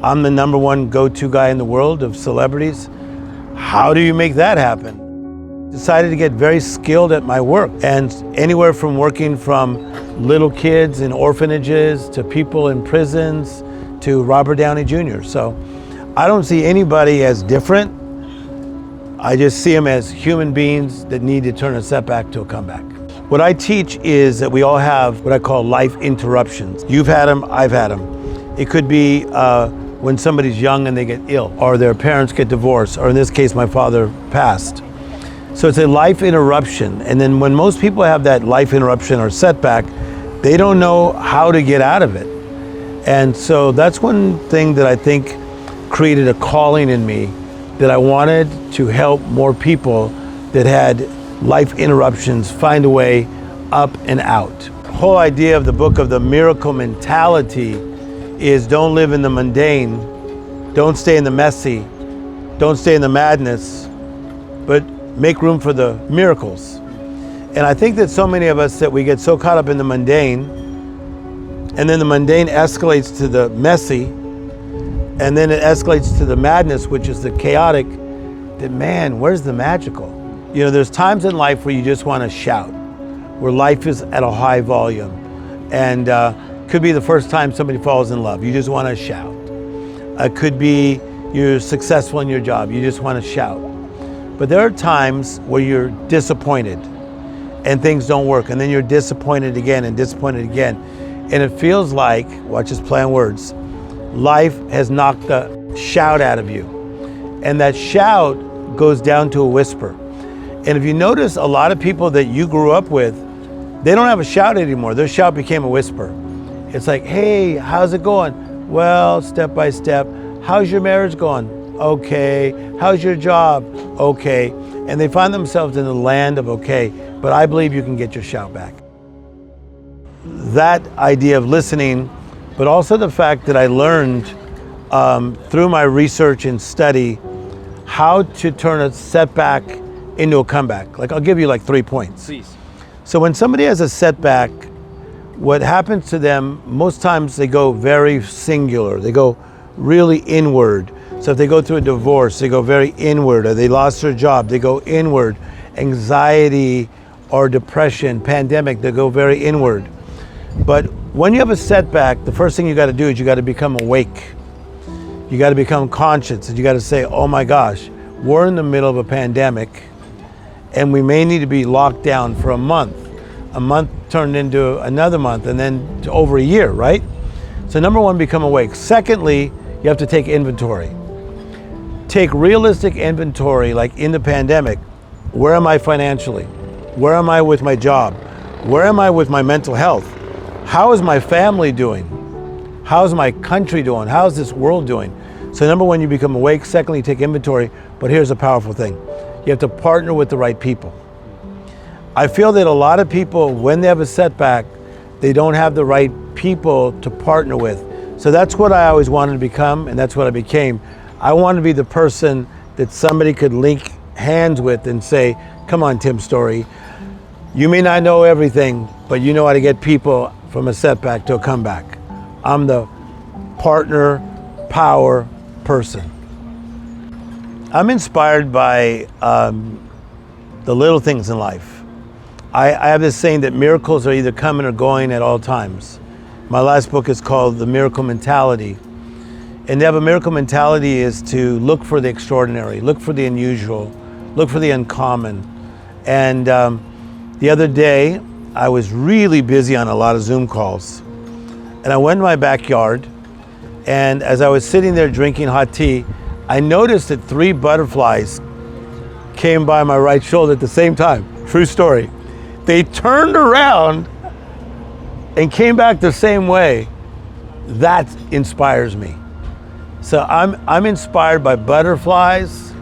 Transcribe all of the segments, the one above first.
I'm the #1 go-to guy in the world of celebrities. How do you make that happen? Decided to get very skilled at my work, and anywhere from working from little kids in orphanages to people in prisons to Robert Downey Jr. So I don't see anybody as different. I just see them as human beings that need to turn a setback to a comeback. What I teach is that we all have what I call life interruptions. You've had them, I've had them. It could be when somebody's young and they get ill, or their parents get divorced, or in this case, my father passed. So it's a life interruption. And then when most people have that life interruption or setback, they don't know how to get out of it. And so that's one thing that I think created a calling in me, that I wanted to help more people that had life interruptions find a way up and out. The whole idea of the book of the miracle mentality is don't live in the mundane, don't stay in the messy, don't stay in the madness, but make room for the miracles. And I think that so many of us, that we get so caught up in the mundane, and then the mundane escalates to the messy, and then it escalates to the madness, which is the chaotic, that man, where's the magical? You know, there's times in life where you just want to shout, where life is at a high volume, and could be the first time somebody falls in love, you just want to shout. It could be you're successful in your job, you just want to shout. But there are times where you're disappointed and things don't work, and then you're disappointed again and disappointed again. And it feels like, watch this play on words, life has knocked the shout out of you. And that shout goes down to a whisper. And if you notice, a lot of people that you grew up with, they don't have a shout anymore. Their shout became a whisper. It's like, hey, how's it going? Well, step by step. How's your marriage going? Okay. How's your job? Okay. And they find themselves in the land of okay, but I believe you can get your shout back. That idea of listening, but also the fact that I learned through my research and study how to turn a setback into a comeback. Like, I'll give you like 3 points. Please. So when somebody has a setback, what happens to them, most times they go very singular. They go really inward. So if they go through a divorce, they go very inward, or they lost their job, they go inward. Anxiety or depression, pandemic, they go very inward. But when you have a setback, the first thing you got to do is you got to become awake. You got to become conscious, and you got to say, oh my gosh, we're in the middle of a pandemic, and we may need to be locked down for a month. A month turned into another month, and then to over a year, right? So number one, become awake. Secondly, you have to take inventory. Take realistic inventory, like in the pandemic. Where am I financially? Where am I with my job? Where am I with my mental health? How is my family doing? How's my country doing? How's this world doing? So number one, you become awake. Secondly, you take inventory. But here's a powerful thing. You have to partner with the right people. I feel that a lot of people, when they have a setback, they don't have the right people to partner with. So that's what I always wanted to become, and that's what I became. I wanted to be the person that somebody could link hands with and say, come on, Tim Storey, you may not know everything, but you know how to get people from a setback to a comeback. I'm the partner, power person. I'm inspired by the little things in life. I have this saying that miracles are either coming or going at all times. My last book is called The Miracle Mentality. And to have a miracle mentality is to look for the extraordinary, look for the unusual, look for the uncommon. And the other day, I was really busy on a lot of Zoom calls. And I went in my backyard, and as I was sitting there drinking hot tea, I noticed that 3 butterflies came by my right shoulder at the same time. True story. They turned around and came back the same way. That inspires me. So I'm inspired by butterflies.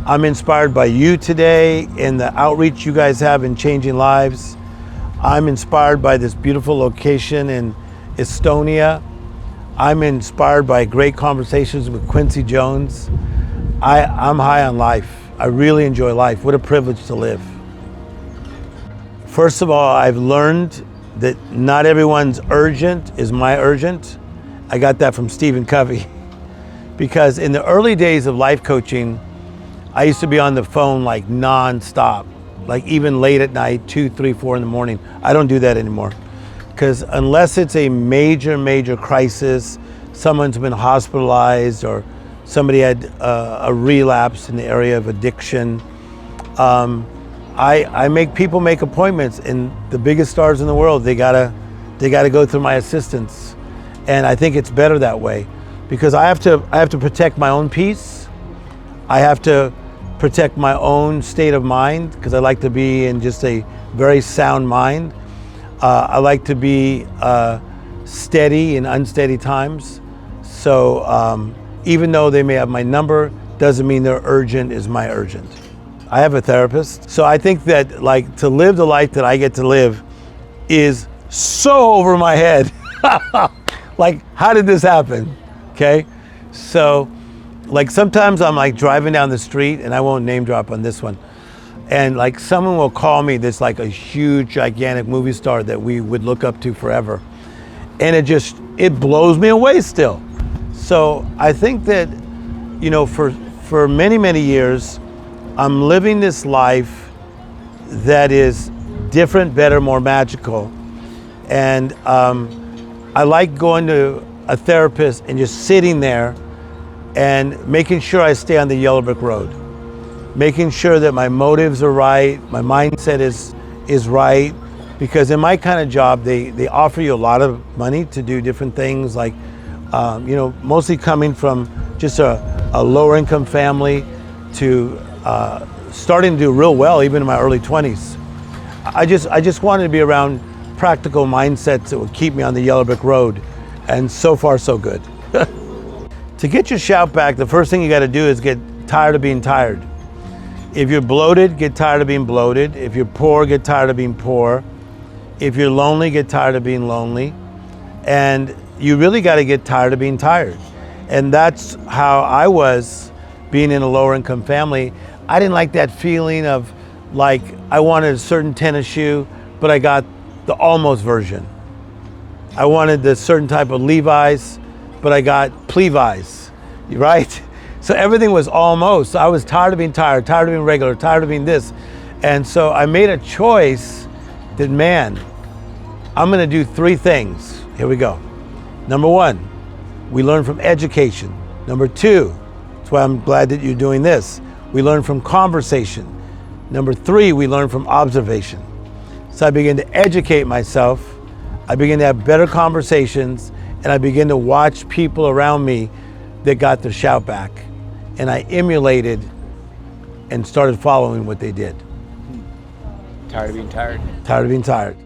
I'm inspired by you today and the outreach you guys have in changing lives. I'm inspired by this beautiful location in Estonia. I'm inspired by great conversations with Quincy Jones. I'm high on life. I really enjoy life. What a privilege to live. First of all, I've learned that not everyone's urgent is my urgent. I got that from Stephen Covey. Because in the early days of life coaching, I used to be on the phone like non-stop, like even late at night, 2, 3, 4 in the morning. I don't do that anymore. Because unless it's a major crisis, someone's been hospitalized or somebody had a relapse in the area of addiction, I make people make appointments, and the biggest stars in the world, they gotta go through my assistance. And I think it's better that way, because I have to protect my own peace. I have to protect my own state of mind, because I like to be in just a very sound mind. I like to be steady in unsteady times. So even though they may have my number, doesn't mean they're urgent is my urgent. I have a therapist. So I think that like to live the life that I get to live is so over my head. Like, how did this happen? Okay. So like sometimes I'm like driving down the street, and I won't name drop on this one, and like someone will call me this like a huge gigantic movie star that we would look up to forever, and it blows me away still. So I think that, you know, for many years I'm living this life that is different, better, more magical. And I like going to a therapist and just sitting there and making sure I stay on the yellow brick road, making sure that my motives are right, my mindset is right. Because in my kind of job, they offer you a lot of money to do different things, like you know, mostly coming from just a lower income family to starting to do real well even in my early 20s. I just wanted to be around practical mindsets that would keep me on the yellow brick road, and so far so good. To get your shout back, the first thing you got to do is get tired of being tired. If you're bloated, get tired of being bloated. If you're poor, get tired of being poor. If you're lonely, get tired of being lonely. And you really got to get tired of being tired. And that's how I was being in a lower income family. I didn't like that feeling of like I wanted a certain tennis shoe, but I got the almost version. I wanted the certain type of Levi's, but I got Plevi's, right? So everything was almost. I was tired of being tired, tired of being regular, tired of being this. And so I made a choice that, man, I'm gonna do 3 things. Here we go. Number 1, we learn from education. Number 2, that's why I'm glad that you're doing this, we learn from conversation. Number 3, we learn from observation. So I begin to educate myself, I begin to have better conversations, and I begin to watch people around me that got their shout back. And I emulated and started following what they did. Tired of being tired. Tired of being tired.